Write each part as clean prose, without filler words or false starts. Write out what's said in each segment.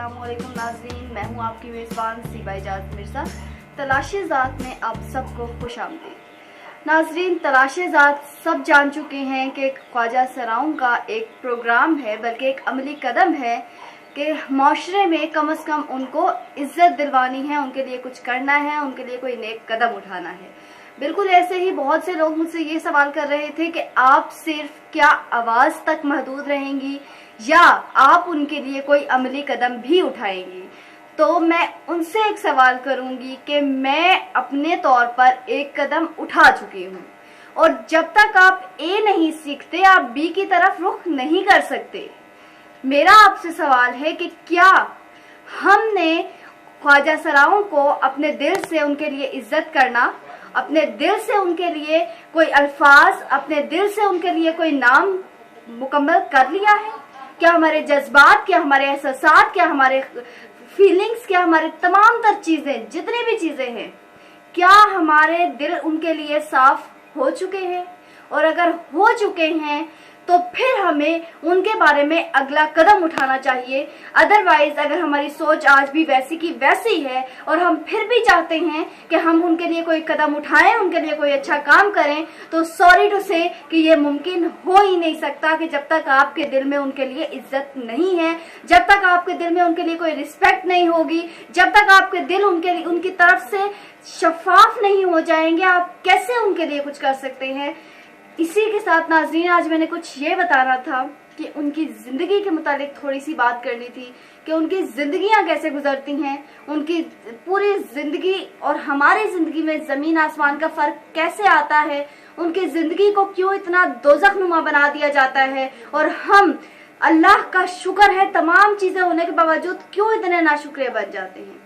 अस्सलामुअलैकुम नाज़रीन, मैं हूँ आपकी मेज़बान सीबा इजाज़ मिर्ज़ा। तलाशे ज़ात में आप सबको खुश आमदीद। नाज़रीन, तलाशे ज़ात सब जान चुके हैं कि ख्वाजा सराउं का एक प्रोग्राम है, बल्कि एक अमली कदम है कि माशरे में कम से कम उनको इज़्ज़त दिलवानी है, उनके लिए कुछ करना है, उनके लिए कोई नेक कदम उठाना है। बिल्कुल ऐसे ही बहुत से लोग मुझसे ये सवाल कर रहे थे कि आप सिर्फ क्या आवाज़ तक महदूद रहेंगी या आप उनके लिए कोई अमली कदम भी उठाएंगी। तो मैं उनसे एक सवाल करूंगी कि मैं अपने तौर पर एक कदम उठा चुकी हूँ और जब तक आप ए नहीं सीखते आप बी की तरफ रुख नहीं कर सकते। मेरा आपसे सवाल है कि क्या हमने ख्वाजा सराउं को अपने दिल से उनके लिए इज्जत करना, अपने दिल से उनके लिए कोई अल्फाज, अपने दिल से उनके लिए कोई नाम मुकम्मल कर लिया है? क्या हमारे जज्बात, क्या हमारे एहसासात, क्या हमारे फीलिंग्स, क्या हमारे तमाम तर चीज़ें, जितनी भी चीज़ें हैं, क्या हमारे दिल उनके लिए साफ हो चुके हैं? और अगर हो चुके हैं तो फिर हमें उनके बारे में अगला कदम उठाना चाहिए। अदरवाइज अगर हमारी सोच आज भी वैसी की वैसी है और हम फिर भी चाहते हैं कि हम उनके लिए कोई कदम उठाएं, उनके लिए कोई अच्छा काम करें, तो सॉरी टू से कि ये मुमकिन हो ही नहीं सकता कि जब तक आपके दिल में उनके लिए इज्जत नहीं है, जब तक आपके दिल में उनके लिए कोई रिस्पेक्ट नहीं होगी, जब तक आपके दिल उनकी तरफ से शफाफ नहीं हो जाएंगे, आप कैसे उनके लिए कुछ कर सकते हैं। इसी के साथ नाज़रीन, आज मैंने कुछ ये बताना था कि उनकी ज़िंदगी के मुतालिक थोड़ी सी बात करनी थी कि उनकी ज़िंदगियां कैसे गुजरती हैं, उनकी पूरी ज़िंदगी और हमारी ज़िंदगी में ज़मीन आसमान का फ़र्क कैसे आता है, उनकी ज़िंदगी को क्यों इतना दोज़खनुमा बना दिया जाता है और हम अल्लाह का शुक्र है तमाम चीज़ें होने के बावजूद क्यों इतने नाशुक्रे बन जाते हैं।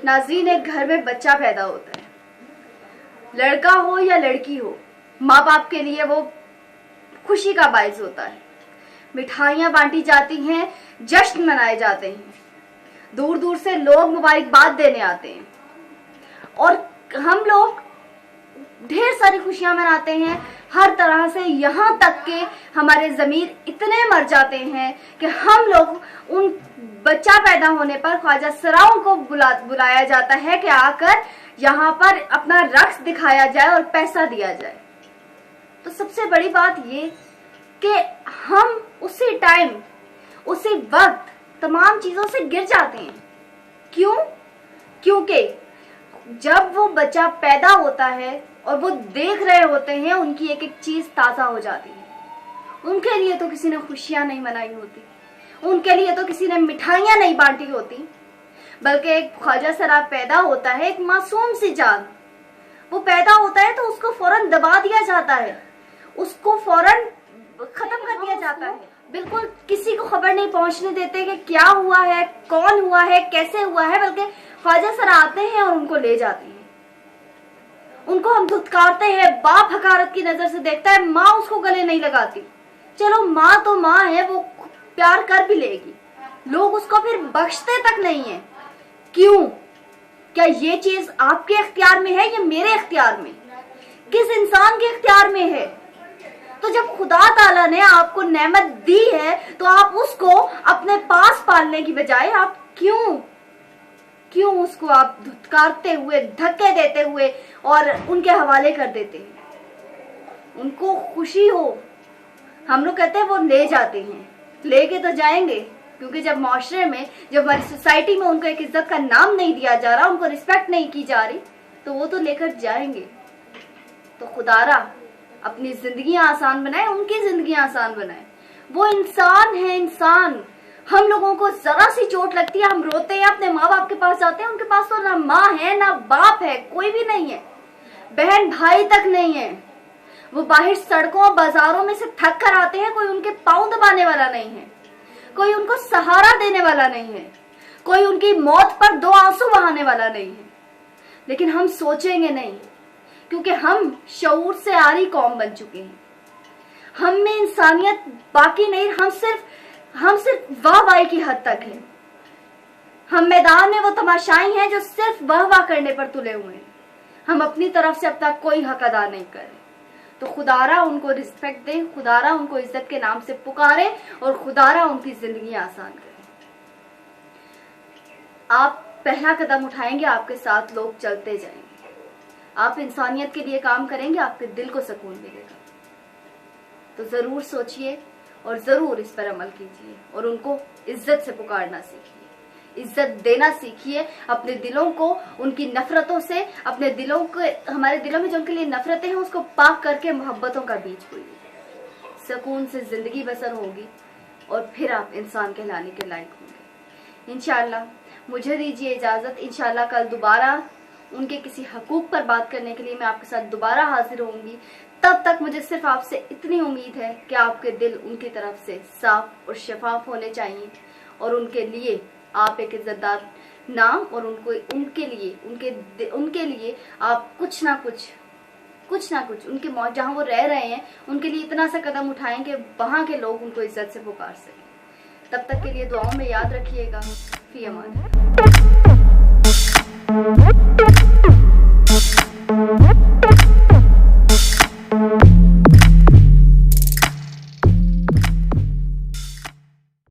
नाज़रीन, एक घर में बच्चा पैदा होता है, लड़का हो या लड़की हो, माँ बाप के लिए वो खुशी का बायस होता है। मिठाइयाँ बांटी जाती हैं, जश्न मनाए जाते हैं, दूर दूर से लोग मुबारकबाद देने आते हैं और हम लोग ढेर सारी खुशियाँ मनाते हैं हर तरह से, यहाँ तक कि हमारे ज़मीर इतने मर जाते हैं कि हम लोग उन बच्चा पैदा होने पर ख्वाजा सराउं को बुलाया जाता है कि आकर यहाँ पर अपना रक्स दिखाया जाए और पैसा दिया जाए। तो सबसे बड़ी बात ये कि हम उसी टाइम, उसी वक्त तमाम चीज़ों से गिर जाते हैं। क्यों? क्योंकि जब वो बच्चा पैदा होता है और वो देख रहे होते हैं उनकी एक एक चीज़ ताज़ा हो जाती है। उनके लिए तो किसी ने खुशियाँ नहीं मनाई होती, उनके लिए तो किसी ने मिठाइयाँ नहीं बांटी होती, बल्कि एक ख्वाजा सरा पैदा होता है, एक मासूम सी जान। वो पैदा होता है तो उसको फौरन दबा दिया जाता है, उसको फौरन खत्म कर दिया जाता है, बिल्कुल किसी को खबर नहीं पहुंचने देते कि क्या हुआ है, कौन हुआ है, कैसे हुआ है, बल्कि ख्वाजा सरा आते हैं और उनको ले जाते हैं। उनको हम धुतकारते हैं, बाप हकारत की नजर से देखता है, माँ उसको गले नहीं लगाती। चलो माँ तो माँ है, वो प्यार कर भी लेगी, लोग उसको फिर बख्शते तक नहीं है। क्यों? क्या ये चीज आपके इख्तियार में है या मेरे इख्तियार में? किस इंसान के इख्तियार में है? तो जब खुदा ताला ने आपको नेमत दी है तो आप उसको अपने पास पालने की बजाय आप क्यों उसको आप धुतकारते हुए, धक्के देते हुए और उनके हवाले कर देते हैं। उनको खुशी हो, हम लोग कहते हैं वो ले जाते हैं, लेके तो जाएंगे, क्योंकि जब माशरे में, जब हमारी सोसाइटी में उनको एक इज्जत का नाम नहीं दिया जा रहा, उनको रिस्पेक्ट नहीं की जा रही, तो वो तो लेकर जाएंगे। तो खुदारा अपनी जिंदगियां आसान बनाए, उनकी जिंदगियां आसान बनाए। वो इंसान है, इंसान। हम लोगों को जरा सी चोट लगती है, हम रोते हैं, अपने माँ बाप के पास जाते हैं, उनके पास तो ना माँ है ना बाप है, कोई भी नहीं है, बहन भाई तक नहीं है। वो बाहर सड़कों बाजारों में से थक कर आते हैं, कोई उनके पाँव दबाने वाला नहीं है, कोई उनको सहारा देने वाला नहीं है, कोई उनकी मौत पर दो आंसू बहाने वाला नहीं है। लेकिन हम सोचेंगे नहीं, क्योंकि हम शऊर से आरी कौम बन चुके हैं। हम में इंसानियत बाकी नहीं, हम सिर्फ वाह-वाही की हद तक है। हम मैदान में वो तमाशाई हैं जो सिर्फ वाह-वाह करने पर तुले हुए हैं। हम अपनी तरफ से अब तक कोई हक अदा नहीं करें। तो खुदारा उनको रिस्पेक्ट दे, खुदारा उनको इज्जत के नाम से पुकारे और खुदारा उनकी जिंदगी आसान करे। आप पहला कदम उठाएंगे, आपके साथ लोग चलते जाएंगे। आप इंसानियत के लिए काम करेंगे, आपके दिल को सुकून मिलेगा। तो जरूर सोचिए और जरूर इस पर अमल कीजिए और उनको इज्जत से पुकारना सीखिए, इज्जत देना सीखिए। अपने दिलों को उनकी नफरतों से, अपने दिलों को, हमारे दिलों में जो उनके लिए नफरतें हैं उसको पाक करके मोहब्बतों का बीज बोइए। सुकून से जिंदगी बसर होगी और फिर आप इंसान कहलाने के लायक होंगे इंशाअल्लाह। मुझे दीजिए इजाजत, इंशाअल्लाह कल दोबारा उनके किसी हकूक पर बात करने के लिए मैं आपके साथ दोबारा हाजिर होंगी। तब तक मुझे सिर्फ आपसे इतनी उम्मीद है कि आपके दिल उनकी तरफ से साफ और शफाफ होने चाहिए और उनके लिए आप एक इज्जतदार नाम और उनके लिए आप कुछ ना कुछ उनके मौत जहाँ वो रह रहे हैं उनके लिए इतना सा कदम उठाएं कि वहाँ के लोग उनको इज्जत से पुकार सकें। तब तक के लिए दुआओं में याद रखिएगा। फी अमान।